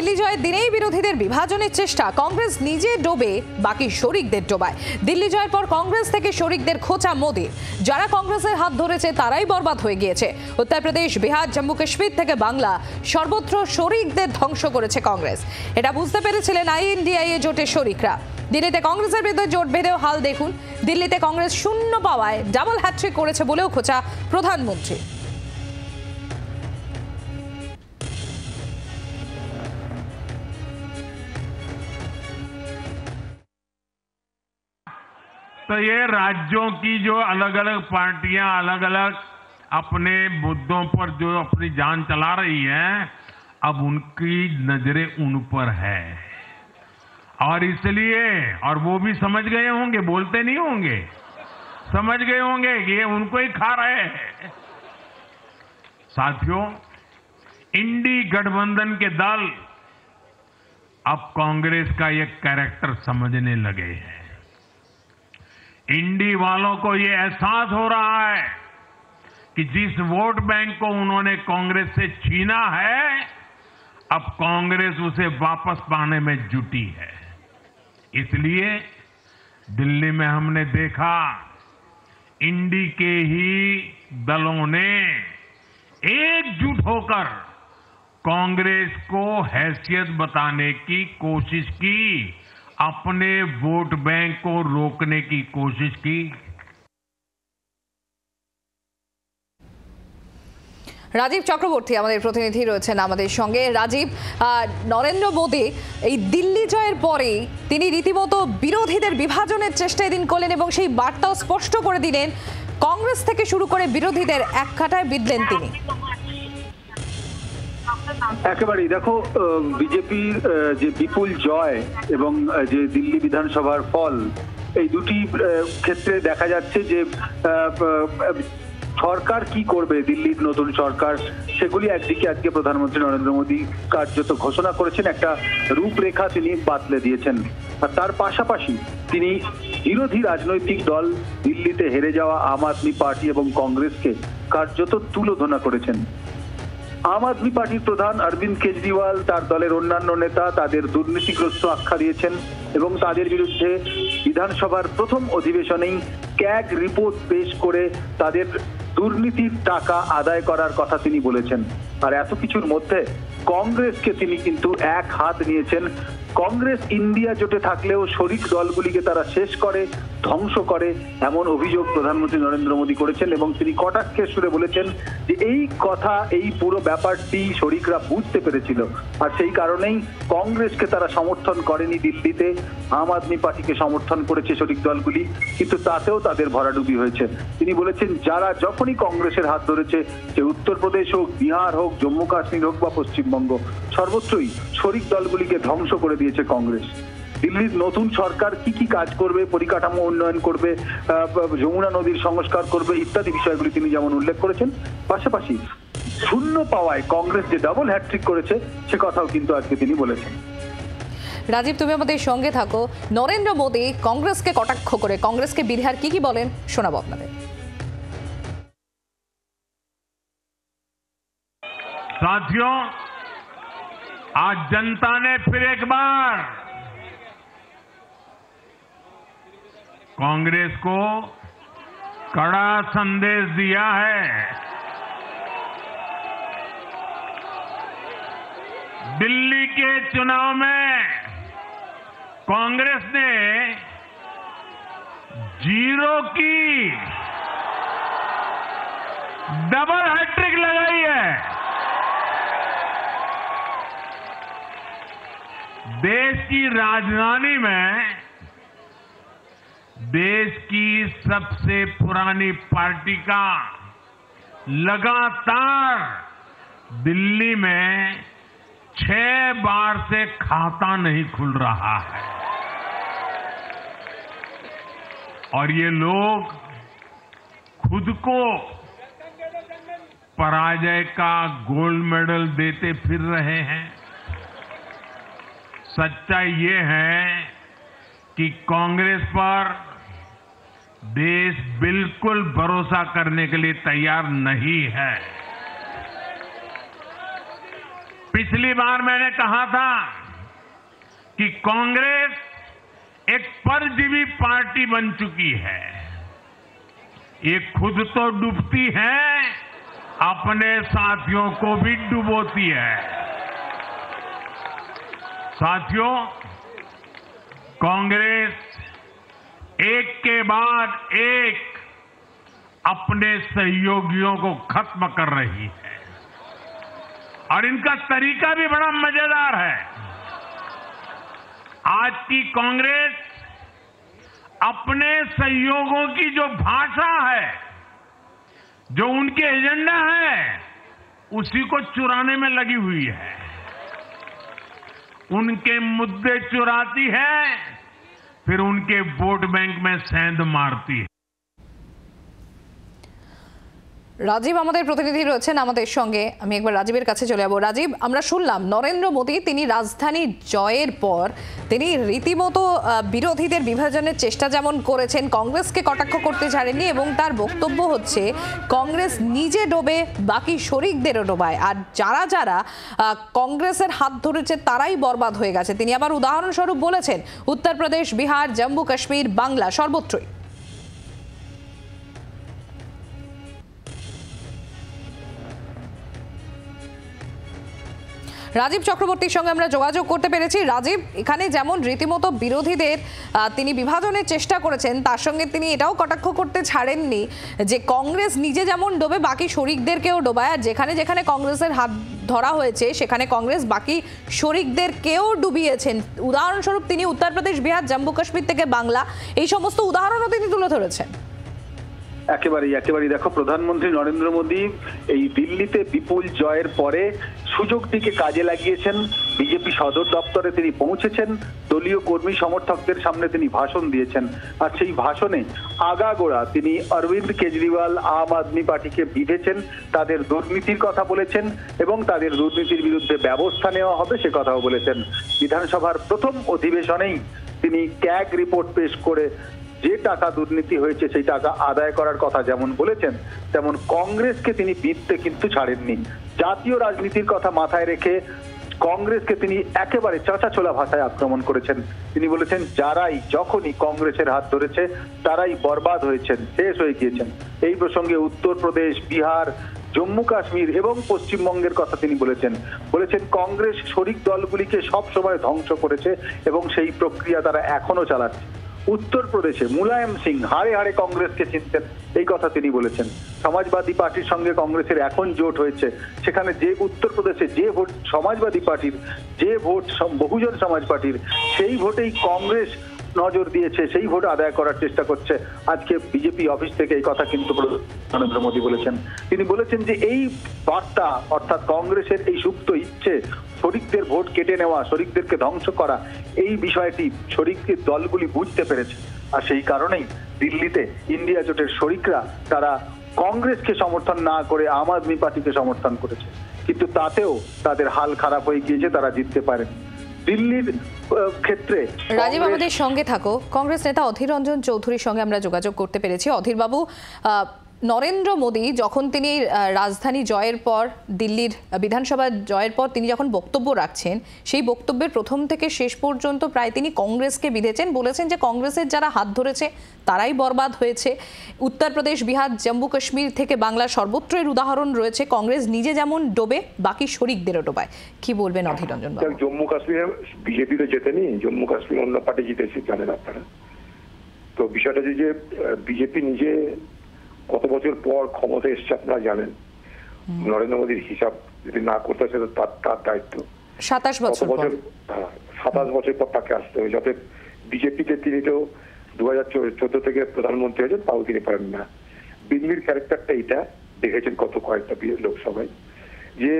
দিল্লি জয়ের দিনেই বিরোধীদের বিভাজনের চেষ্টা, কংগ্রেস নিজে ডোবে বাকি শরিকদের ডোবায়। দিল্লি জয়ের পর কংগ্রেস থেকে শরিকদের খোঁচা মোদির। যারা কংগ্রেসের হাত ধরেছে তারাই বরবাদ হয়ে গিয়েছে। উত্তরপ্রদেশ, বিহার, জম্মু কাশ্মীর থেকে বাংলা সর্বত্র শরিকদের ধ্বংস করেছে কংগ্রেস। এটা বুঝতে পেরেছিলেন INDIA জোটের শরিকরা। দিল্লিতে কংগ্রেসের বিরুদ্ধে জোট বেঁধেও হাল দেখুন। দিল্লিতে কংগ্রেস শূন্য পাওয়ায় ডাবল হ্যাট্রিক করেছে বলেও খোঁচা প্রধানমন্ত্রী। तो ये राज्यों की जो अलग अलग पार्टियां अलग अलग अपने मुद्दों पर जो अपनी जान चला रही हैं, अब उनकी नजरें उन पर है और इसलिए और वो भी समझ गए होंगे, बोलते नहीं होंगे, समझ गए होंगे कि ये उनको ही खा रहे हैं। साथियों, इंडी गठबंधन के दल अब कांग्रेस का ये कैरेक्टर समझने लगे हैं। इंडी वालों को ये एहसास हो रहा है कि जिस वोट बैंक को उन्होंने कांग्रेस से छीना है, अब कांग्रेस उसे वापस पाने में जुटी है। इसलिए दिल्ली में हमने देखा इंडी के ही दलों ने एकजुट होकर कांग्रेस को हैसियत बताने की कोशिश की, अपने वोट बैंक को रोकने की कोशिश की। রাজীব চক্রবর্তী আমাদের প্রতিনিধি রয়েছেন আমাদের সঙ্গে। রাজীব, নরেন্দ্র মোদী এই দিল্লি জয়ের পরে তিনি রীতিমতো বিরোধীদের বিভাজনের চেষ্টা এদিন করলেন এবং সেই বার্তাও স্পষ্ট করে দিলেন। কংগ্রেস থেকে শুরু করে বিরোধীদের এক কাটায় বিঁধলেন তিনি। একেবারেই দেখো, বিজেপির যে বিপুল জয় এবং যে দিল্লি বিধানসভার ফল, এই দুটি ক্ষেত্রে দেখা যাচ্ছে যে সরকার কি করবে, দিল্লির নতুন সরকার, সেগুলি একদিকে আজকে প্রধানমন্ত্রী নরেন্দ্র মোদী কার্যত ঘোষণা করেছেন, একটা রূপরেখা তিনি বাতলে দিয়েছেন। আর তার পাশাপাশি তিনি বিরোধী রাজনৈতিক দল দিল্লিতে হেরে যাওয়া আম আদমি পার্টি এবং কংগ্রেসকে কার্যত তুলোধনা করেছেন। আম আদমি পার্টির প্রধান অরবিন্দ কেজরিওয়াল, তার দলের অন্যান্য নেতা তাদের দুর্নীতিগ্রস্ত আখ্যা দিয়েছেন এবং তাদের বিরুদ্ধে বিধানসভার প্রথম অধিবেশনেই ক্যাগ রিপোর্ট পেশ করে তাদের দুর্নীতির টাকা আদায় করার কথা তিনি বলেছেন। আর এত কিছুর মধ্যে কংগ্রেসকে তিনি কিন্তু এক হাত নিয়েছেন। কংগ্রেস ইন্ডিয়া জোটে থাকলেও শরিক দলগুলিকে তারা শেষ করে, ধ্বংস করে, এমন অভিযোগ প্রধানমন্ত্রী নরেন্দ্র মোদী করেছেন এবং তিনি কটাক্ষের সুরে বলেছেন যে এই কথা, এই পুরো ব্যাপারটি শরিকরা বুঝতে পেরেছিল আর সেই কারণেই কংগ্রেসকে তারা সমর্থন করেনি দিল্লিতে, আম আদমি পার্টিকে সমর্থন করেছে শরিক দলগুলি, কিন্তু তাতেও তাদের ভরাডুবি হয়েছে। তিনি বলেছেন যারা যখনই কংগ্রেসের হাত ধরেছে, সে উত্তরপ্রদেশ হোক, বিহার হোক, জম্মু কাশ্মীর হোক বা পশ্চিমবঙ্গ, সর্বত্রই শরিক দলগুলিকে ধ্বংস করে দিয়েছে কংগ্রেস। দিল্লির নতুন সরকার কি কি কাজ করবে, পরিকাঠামো উন্নয়ন করবে, যমুনা নদীর সংস্কার করবে ইত্যাদি বিষয়গুলি তিনি যেমন উল্লেখ করেছেন, পাশাপাশি শূন্য পাওয়ায় কংগ্রেস যে ডাবল হ্যাট্রিক করেছে সে কথাও কিন্তু আজকে তিনি বলেছেন। রাজীব, তুমি আমাদের সঙ্গে থাকো। নরেন্দ্র মোদী কংগ্রেসকে কটাক্ষ করে কংগ্রেসকে বিধার কি কি বলেন শোনাবো আপনাদের। साथियों, आज जनता ने फिर एक बार कांग्रेस को कड़ा संदेश दिया है। दिल्ली के चुनाव में कांग्रेस ने जीरो की डबल हैट्रिक लगाई है। देश की राजधानी में देश की सबसे पुरानी पार्टी का लगातार दिल्ली में 6 बार से खाता नहीं खुल रहा है और ये लोग खुद को पराजय का गोल्ड मेडल देते फिर रहे हैं। सच्चाई ये है कि कांग्रेस पर देश बिल्कुल भरोसा करने के लिए तैयार नहीं है। पिछले पिछली बार मैंने कहा था कि कांग्रेस एक परजीवी पार्टी बन चुकी है। ये खुद तो डूबती है, अपने साथियों को भी डुबोती है। साथियों, कांग्रेस एक के बाद एक अपने सहयोगियों को खत्म कर रही है और इनका तरीका भी बड़ा मजेदार है। आज की कांग्रेस अपने सहयोगों की जो भाषा है, जो उनके एजेंडा है, उसी को चुराने में लगी हुई है। उनके मुद्दे चुराती है, फिर उनके वोट बैंक में सेंध मारती है। রাজীব আমাদের প্রতিনিধি রয়েছেন আমাদের সঙ্গে। আমি একবার রাজীবের কাছে চলে যাব। রাজীব, আমরা শুনলাম নরেন্দ্র মোদী তিনি রাজধানী জয়ের পর তিনি রীতিমতো বিরোধীদের বিভাজনের চেষ্টা যেমন করেছেন, কংগ্রেসকে কটাক্ষ করতে ছাড়েননি এবং তার বক্তব্য হচ্ছে কংগ্রেস নিজে ডোবে, বাকি শরিকদেরও ডোবায়, আর যারা যারা কংগ্রেসের হাত ধরেছে তারাই বরবাদ হয়ে গেছে। তিনি আবার উদাহরণস্বরূপ বলেছেন উত্তরপ্রদেশ, বিহার, জম্মু কাশ্মীর, বাংলা সর্বত্রই। রাজীব চক্রবর্তীর সঙ্গে আমরা যোগাযোগ করতে পেরেছি। রাজীব, এখানে যেমন রীতিমতো বিরোধীদের তিনি বিভাজনের চেষ্টা করেছেন, তার সঙ্গে তিনি এটাও কটাক্ষ করতে ছাড়েননি যে কংগ্রেস নিজে যেমন ডোবে বাকি শরিকদেরকেও ডোবায়, আর যেখানে যেখানে কংগ্রেসের হাত ধরা হয়েছে সেখানে কংগ্রেস বাকি শরিকদেরকেও ডুবিয়েছেন। উদাহরণস্বরূপ তিনি উত্তরপ্রদেশ, বিহার, জম্মু কাশ্মীর থেকে বাংলা এই সমস্ত উদাহরণও তিনি তুলে ধরেছেন। একেবারেই দেখো, প্রধানমন্ত্রী নরেন্দ্র মোদী এই দিল্লিতে বিপুল জয়ের পরে সুযোগটিকে কাজে লাগিয়েছেন। বিজেপি সদর দপ্তরে তিনি পৌঁছেছেন, দলীয় কর্মী সমর্থকদের সামনে তিনি ভাষণ দিয়েছেন। আর সেই ভাষণে আগাগোড়া তিনি অরবিন্দ কেজরিওয়াল, আম আদমি পার্টিকে বিঁধেছেন, তাদের দুর্নীতির কথা বলেছেন এবং তাদের দুর্নীতির বিরুদ্ধে ব্যবস্থা নেওয়া হবে সে কথাও বলেছেন। বিধানসভার প্রথম অধিবেশনেই তিনি ক্যাগ রিপোর্ট পেশ করে যে টাকা দুর্নীতি হয়েছে সেই টাকা আদায় করার কথা যেমন বলেছেন, তেমন কংগ্রেসকে তিনি বিঁধতে কিন্তু ছাড়েননি। জাতীয় রাজনীতির কথা মাথায় রেখে কংগ্রেসকে তিনি একেবারে চাঁচাছোলা ভাষায় আক্রমণ করেছেন। তিনি বলেছেন যারাই যখনই কংগ্রেসের হাত ধরেছে তারাই বরবাদ হয়েছেন, শেষ হয়ে গিয়েছেন। এই প্রসঙ্গে উত্তরপ্রদেশ, বিহার, জম্মু কাশ্মীর এবং পশ্চিমবঙ্গের কথা তিনি বলেছেন কংগ্রেস শরিক দলগুলিকে সব সময় ধ্বংস করেছে এবং সেই প্রক্রিয়া তারা এখনো চালাচ্ছে। উত্তরপ্রদেশে মুলায়ম সিং হাড়ে হাড়ে কংগ্রেসকে চিনতেন, এই কথা তিনি বলেছেন। সমাজবাদী পার্টির সঙ্গে কংগ্রেসের এখন জোট হয়েছে, সেখানে যে উত্তরপ্রদেশে যে ভোট সমাজবাদী পার্টির, যে ভোট বহুজন সমাজ পার্টির, সেই ভোটেই কংগ্রেস নজর দিয়েছে, সেই ভোট আদায় করার চেষ্টা করছে। আজকে বিজেপি অফিস থেকে এই কথা কিন্তু নরেন্দ্র মোদী বলেছেন। তিনি বলেছেন যে এই বার্তা অর্থাৎ কংগ্রেসের এই সুপ্ত ইচ্ছে শরিকদের ভোট কেটে নেওয়া, শরিকদেরকে ধ্বংস করা, এই বিষয়টি শরিকদের দলগুলি বুঝতে পেরেছে। আর সেই কারণেই দিল্লিতে ইন্ডিয়া জোটের শরিকরা তারা কংগ্রেসকে সমর্থন না করে আম আদমি পার্টিকে সমর্থন করেছে, কিন্তু তাতেও তাদের হাল খারাপ হয়ে গিয়েছে, তারা জিততে পারেন। দিল্লির ক্ষেত্রে রাজীব আমাদের সঙ্গে থাকো। কংগ্রেস নেতা অধীর রঞ্জন চৌধুরীর সঙ্গে আমরা যোগাযোগ করতে পেরেছি। অধীর বাবু, নরেন্দ্র মোদী যখন তিনি রাজধানী জয়ের পর, দিল্লির বিধানসভা জয়ের পর তিনি যখন বক্তব্য রাখছেন, সেই বক্তব্যের প্রথম থেকে শেষ পর্যন্ত প্রায় তিনি কংগ্রেসকে বিঁধেছেন, বলেছেন যে কংগ্রেসের যারা হাত ধরেছে তারাই বরবাদ হয়েছে। উত্তরপ্রদেশ, বিহার, জম্মু কাশ্মীর থেকে বাংলা সর্বত্রের উদাহরণ রয়েছে, কংগ্রেস নিজে যেমন ডোবে বাকি শরিকদেরও ডোবায়। কি বলবেন অধীর রঞ্জন বাবু? জম্মু কাশ্মীরে বিজেপি তো জেতেনি, জম্মু কাশ্মীর অন্য পার্টি জিতেছে, জানেন আপনারা। তো বিষয়টা যে বিজেপি নিজে কত বছর পর ক্ষমতা এসছে আপনারা জানেন। নরেন্দ্র মোদীর হিসাব যদি না করতে আসে তার দায়িত্ব 27 বছর পর, 27 বছর পর তাকে আসতে হবে। যাতে বিজেপিতে তিনি তো 2014 থেকে প্রধানমন্ত্রী হয়েছেন, তাও তিনি পারেন না। দিল্লির ক্যারেক্টারটা এটা দেখেছেন কত কয়েকটা লোকসভায়, যে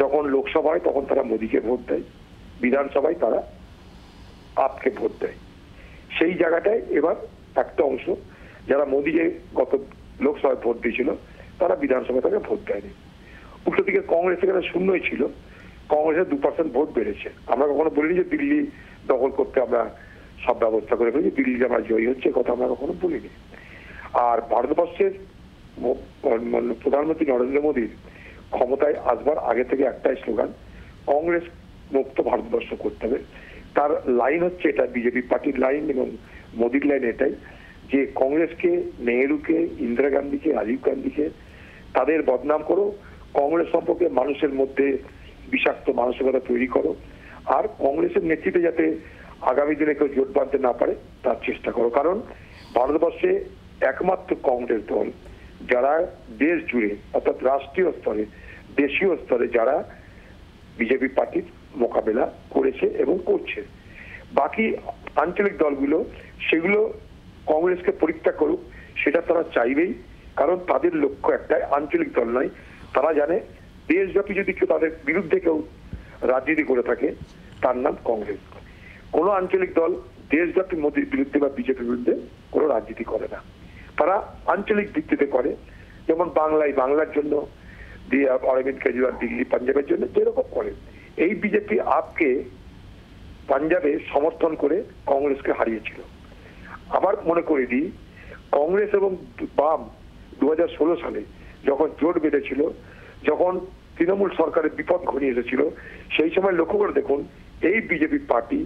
যখন লোকসভায় তখন তারা মোদীকে ভোট দেয়, বিধানসভায় তারা আপকে ভোট দেয়। সেই জায়গাটায় এবার একটা অংশ যারা মোদীকে গত লোকসভায় ভোট দিয়েছিল তারা বিধানসভায় তাকে ভোট দেয়নি। উল্টো দিকে কংগ্রেস এখানে শূন্যই ছিল, কংগ্রেসের 2% ভোট বেড়েছে। আমরা কখনো বলিনি যে দিল্লি দখল করতে আমরা সব ব্যবস্থা করে ফেলেছি, দিল্লিতে আমরা জয়ী হচ্ছে, কথা আমরা কখনো বলিনি। আর ভারতবর্ষের প্রধানমন্ত্রী নরেন্দ্র মোদীর ক্ষমতায় আসবার আগে থেকে একটাই স্লোগান, কংগ্রেস মুক্ত ভারতবর্ষ করতে হবে। তার লাইন হচ্ছে এটা, বিজেপি পার্টির লাইন এবং মোদির লাইন এটাই যে কংগ্রেসকে, নেহেরুকে, ইন্দিরা গান্ধীকে, রাজীব গান্ধীকে তাদের বদনাম করো, কংগ্রেস সম্পর্কে মানুষের মধ্যে বিষাক্ত মানসিকতা তৈরি করো, আর কংগ্রেসের নেতৃত্বে যাতে আগামী দিনে কেউ জোট বাঁধতে না পারে তার চেষ্টা করো। কারণ ভারতবর্ষে একমাত্র কংগ্রেস দল যারা দেশ জুড়ে অর্থাৎ রাষ্ট্রীয় স্তরে, দেশীয় স্তরে যারা বিজেপি পার্টির মোকাবেলা করেছে এবং করছে। বাকি আঞ্চলিক দলগুলো সেগুলো কংগ্রেসকে পরিত্যাগ করুক, সেটা তারা চাইবেই। কারণ তাদের লক্ষ্য একটাই, আঞ্চলিক দল নয়। তারা জানে দেশব্যাপী যদি কেউ তাদের বিরুদ্ধে কেউ রাজনীতি করে থাকে তার নাম কংগ্রেস। কোনো আঞ্চলিক দল দেশব্যাপী মোদীর বিরুদ্ধে বা বিজেপির বিরুদ্ধে কোনো রাজনীতি করে না, তারা আঞ্চলিক ভিত্তিতে করে। যেমন বাংলার জন্য অরবিন্দ কেজরিওয়াল দিল্লি, পাঞ্জাবের জন্য যেরকম করে। এই বিজেপি আপকে পাঞ্জাবে সমর্থন করে কংগ্রেসকে হারিয়েছিল। আবার মনে করে দিই, কংগ্রেস এবং বাম 2016 সালে যখন জোট বেঁধেছিল, যখন তৃণমূল সরকারের বিপদ ঘনিয়ে এসেছিল, সেই সময় লক্ষ্য করে দেখুন এই বিজেপি পার্টি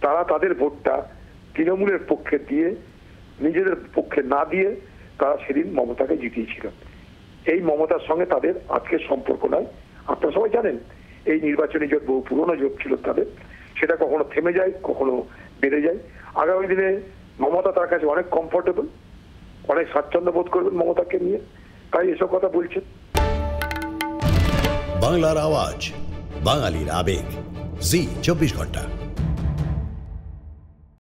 তারা তাদের ভোটটা তৃণমূলের পক্ষে দিয়ে, নিজেদের পক্ষে না দিয়ে তারা সেদিন মমতাকে জিতিয়েছিল। এই মমতার সঙ্গে তাদের আজকের সম্পর্ক নয়। আপনারা সবাই জানেন এই নির্বাচনী জোট বহু পুরনো জোট ছিল তাদের, সেটা কখনো থেমে যায়, কখনো বেড়ে যায়। আগামী দিনে মমতা তার কাছে অনেক কমফোর্টেবল, অনেক স্বাচ্ছন্দ্য বোধ করবেন মমতাকে নিয়ে, তাই এসব কথা বলছেন। বাংলার আওয়াজ, বাঙালির আবেগ, জি 24 ঘন্টা।